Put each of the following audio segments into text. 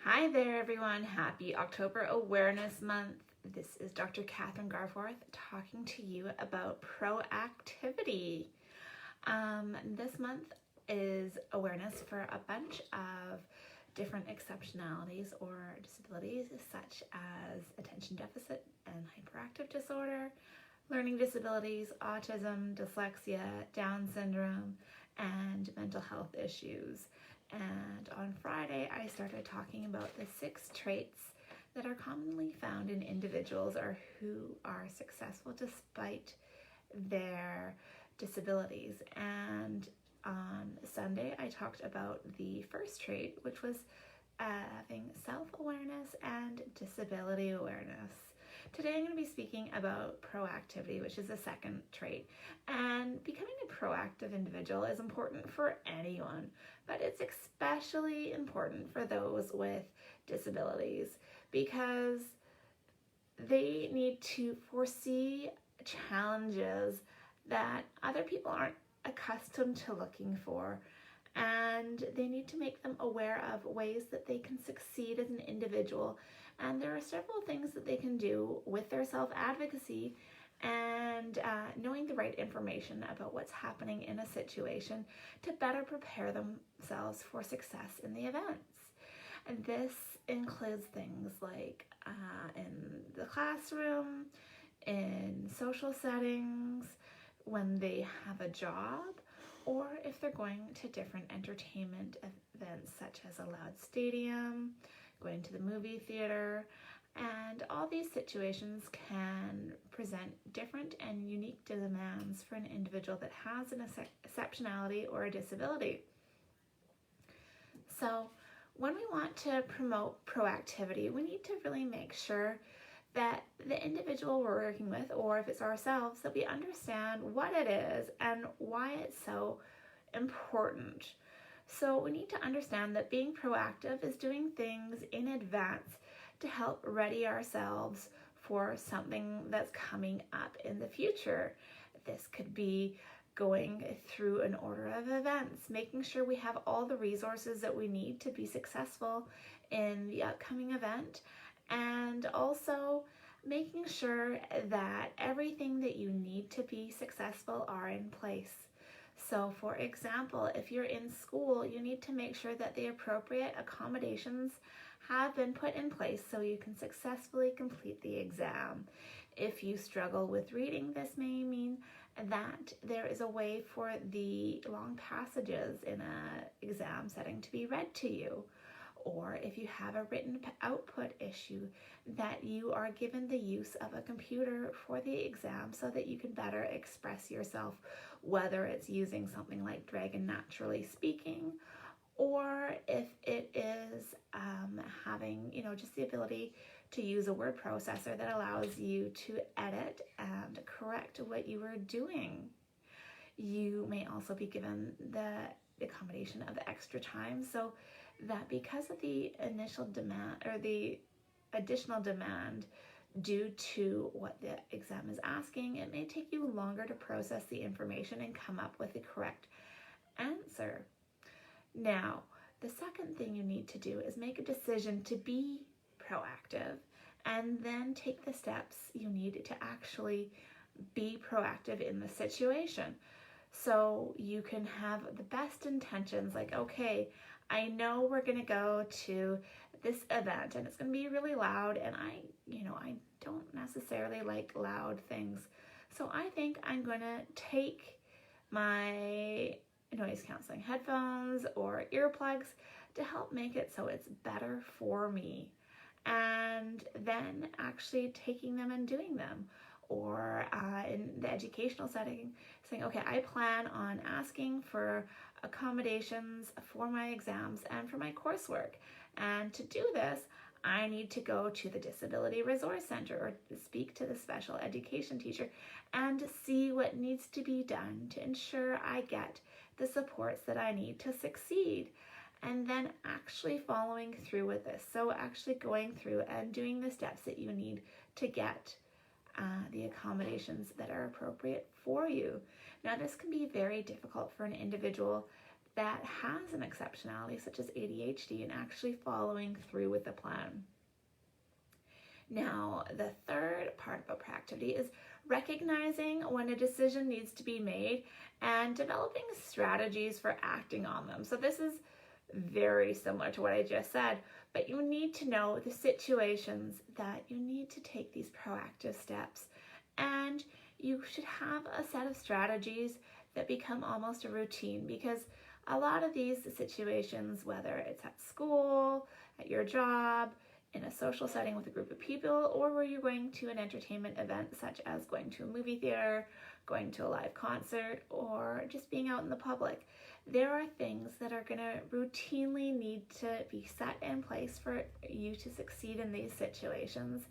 Hi there, everyone. Happy October Awareness Month. This is Dr. Kathryn Garforth talking to you about proactivity. This month is awareness for a bunch of different exceptionalities or disabilities, such as attention deficit and hyperactive disorder, learning disabilities, autism, dyslexia, Down syndrome, and mental health issues. And on Friday, I started talking about the 6 traits that are commonly found in individuals or who are successful despite their disabilities. And on Sunday, I talked about the first trait, which was having self-awareness and disability awareness. Today I'm going to be speaking about proactivity, which is the second trait. And becoming a proactive individual is important for anyone, but it's especially important for those with disabilities because they need to foresee challenges that other people aren't accustomed to looking for, and they need to make them aware of ways that they can succeed as an individual. And there are several things that they can do with their self-advocacy and knowing the right information about what's happening in a situation to better prepare themselves for success in the events. And this includes things like in the classroom, in social settings, when they have a job, or if they're going to different entertainment events such as a loud stadium, going to the movie theater, and all these situations can present different and unique demands for an individual that has an exceptionality or a disability. So when we want to promote proactivity, we need to really make sure that the individual we're working with, or if it's ourselves, that we understand what it is and why it's so important. So we need to understand that being proactive is doing things in advance to help ready ourselves for something that's coming up in the future. This could be going through an order of events, making sure we have all the resources that we need to be successful in the upcoming event, and also making sure that everything that you need to be successful are in place. So for example, if you're in school, you need to make sure that the appropriate accommodations have been put in place so you can successfully complete the exam. If you struggle with reading, this may mean that there is a way for the long passages in an exam setting to be read to you. Or if you have a written output issue, that you are given the use of a computer for the exam so that you can better express yourself, whether it's using something like Dragon Naturally Speaking, or if it is having, just the ability to use a word processor that allows you to edit and correct what you are doing. You may also be given the accommodation of extra time, so that because of the initial demand or the additional demand due to what the exam is asking, it may take you longer to process the information and come up with the correct answer. Now, the second thing you need to do is make a decision to be proactive and then take the steps you need to actually be proactive in the situation. So you can have the best intentions, like, okay, I know we're going to go to this event and it's going to be really loud, and I don't necessarily like loud things. So I think I'm going to take my noise canceling headphones or earplugs to help make it so it's better for me. And then actually taking them and doing them. Or in the educational setting, saying, okay, I plan on asking for accommodations for my exams and for my coursework. And to do this, I need to go to the Disability Resource Center or speak to the special education teacher and see what needs to be done to ensure I get the supports that I need to succeed. And then actually following through with this. So actually going through and doing the steps that you need to get the accommodations that are appropriate for you. Now, this can be very difficult for an individual that has an exceptionality such as ADHD and actually following through with the plan. Now, the third part about proactivity is recognizing when a decision needs to be made and developing strategies for acting on them. So this is very similar to what I just said, but you need to know the situations that you need to take these proactive steps, and you should have a set of strategies that become almost a routine, because a lot of these situations, whether it's at school, at your job, in a social setting with a group of people, or where you're going to an entertainment event such as going to a movie theater, going to a live concert, or just being out in the public, there are things that are going to routinely need to be set in place for you to succeed in these situations.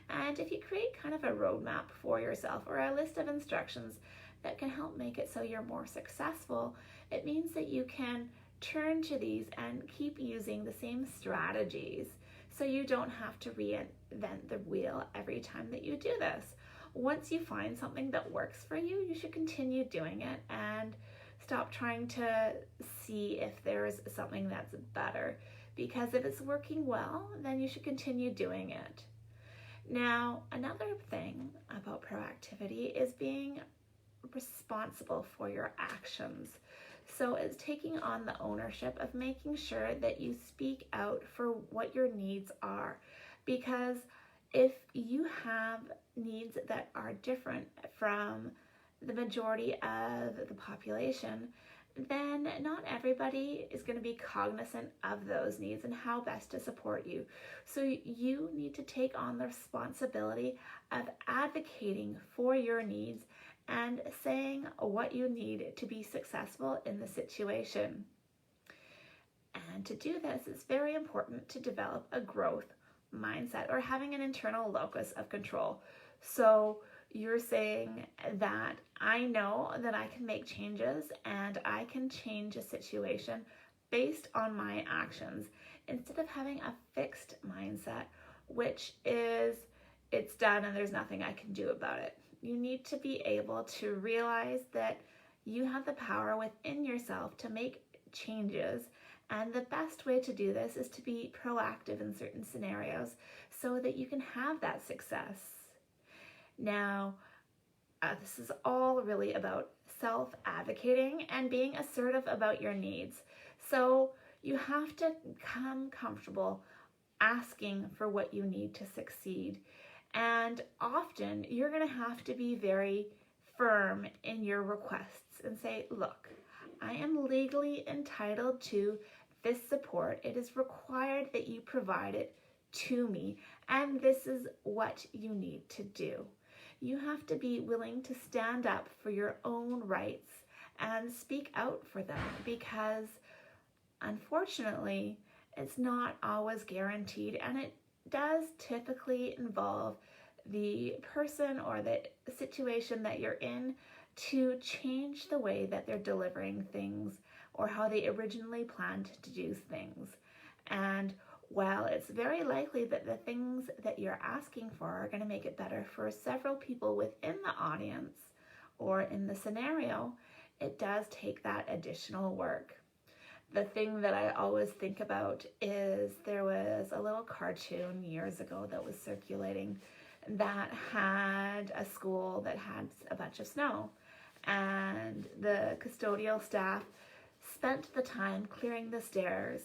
And if you create kind of a roadmap for yourself or a list of instructions that can help make it so you're more successful, it means that you can turn to these and keep using the same strategies, so you don't have to reinvent the wheel every time that you do this. Once you find something that works for you, you should continue doing it and stop trying to see if there's something that's better, because if it's working well, then you should continue doing it. Now, another thing about proactivity is being responsible for your actions. So it's taking on the ownership of making sure that you speak out for what your needs are. Because if you have needs that are different from the majority of the population, then not everybody is going to be cognizant of those needs and how best to support you. So you need to take on the responsibility of advocating for your needs and saying what you need to be successful in the situation. And to do this, it's very important to develop a growth mindset, or having an internal locus of control. So you're saying that I know that I can make changes and I can change a situation based on my actions, instead of having a fixed mindset, which is it's done and there's nothing I can do about it. You need to be able to realize that you have the power within yourself to make changes, and the best way to do this is to be proactive in certain scenarios so that you can have that success. Now, this is all really about self-advocating and being assertive about your needs. So you have to become comfortable asking for what you need to succeed. And often you're going to have to be very firm in your requests and say, look, I am legally entitled to this support. It is required that you provide it to me, and this is what you need to do. You have to be willing to stand up for your own rights and speak out for them, because unfortunately, it's not always guaranteed, and it does typically involve the person or the situation that you're in to change the way that they're delivering things or how they originally planned to do things. And while it's very likely that the things that you're asking for are going to make it better for several people within the audience or in the scenario, it does take that additional work. The thing that I always think about is there was a little cartoon years ago that was circulating that had a school that had a bunch of snow, and the custodial staff spent the time clearing the stairs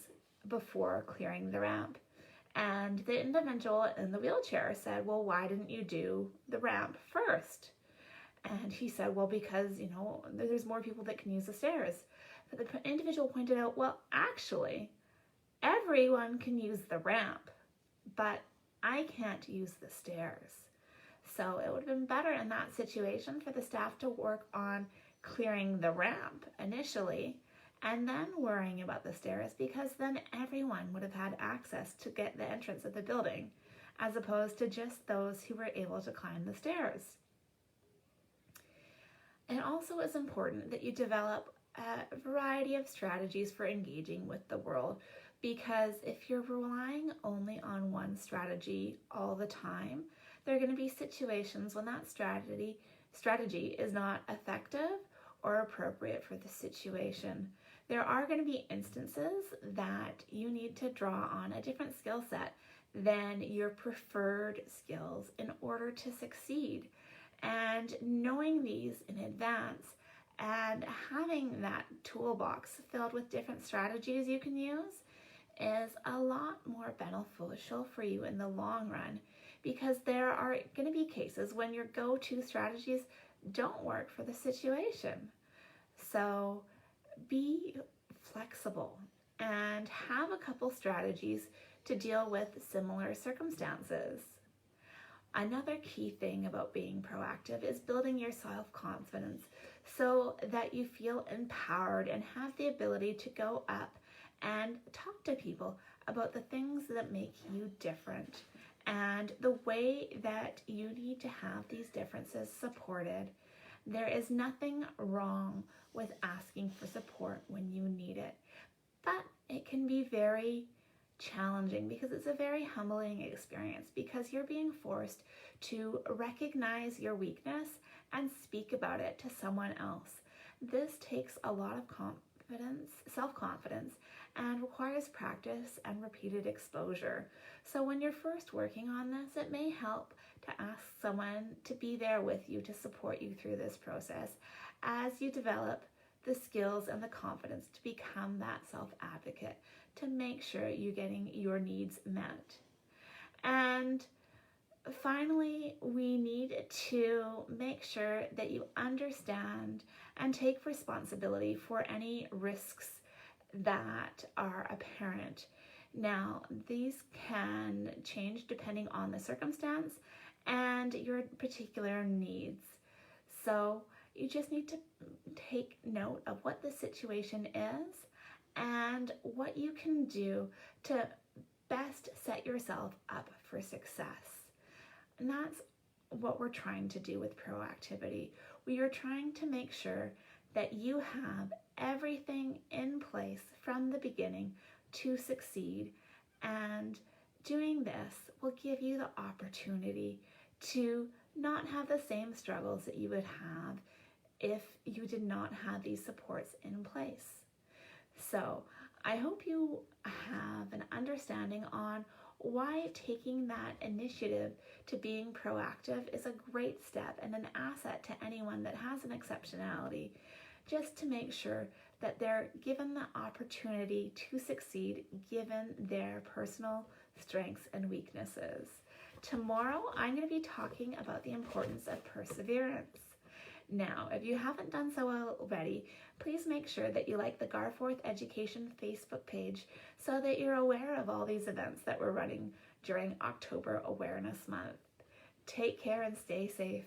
before clearing the ramp. And the individual in the wheelchair said, well, why didn't you do the ramp first? And he said, well, because, there's more people that can use the stairs. But the individual pointed out, well, actually, everyone can use the ramp, but I can't use the stairs. So it would have been better in that situation for the staff to work on clearing the ramp initially and then worrying about the stairs, because then everyone would have had access to get the entrance of the building, as opposed to just those who were able to climb the stairs. It also is important that you develop a variety of strategies for engaging with the world, because if you're relying only on one strategy all the time, there are going to be situations when that strategy is not effective or appropriate for the situation. There are going to be instances that you need to draw on a different skill set than your preferred skills in order to succeed. And knowing these in advance and having that toolbox filled with different strategies you can use is a lot more beneficial for you in the long run, because there are going to be cases when your go-to strategies don't work for the situation. So be flexible and have a couple strategies to deal with similar circumstances. Another key thing about being proactive is building your self-confidence so that you feel empowered and have the ability to go up and talk to people about the things that make you different and the way that you need to have these differences supported. There is nothing wrong with asking for support when you need it, but it can be very challenging because it's a very humbling experience, because you're being forced to recognize your weakness and speak about it to someone else. This takes a lot of confidence, self-confidence, and requires practice and repeated exposure. So when you're first working on this, it may help to ask someone to be there with you to support you through this process as you develop the skills and the confidence to become that self-advocate, to make sure you're getting your needs met. And finally, we need to make sure that you understand and take responsibility for any risks that are apparent. Now, these can change depending on the circumstance and your particular needs. So you just need to take note of what the situation is and what you can do to best set yourself up for success. And that's what we're trying to do with Proactivity. We are trying to make sure that you have everything in place from the beginning to succeed, and doing this will give you the opportunity to not have the same struggles that you would have if you did not have these supports in place. So I hope you have an understanding on why taking that initiative to being proactive is a great step and an asset to anyone that has an exceptionality, just to make sure that they're given the opportunity to succeed given their personal strengths and weaknesses. Tomorrow, I'm going to be talking about the importance of perseverance. Now, if you haven't done so already, please make sure that you like the Garforth Education Facebook page so that you're aware of all these events that we're running during October Awareness Month. Take care and stay safe.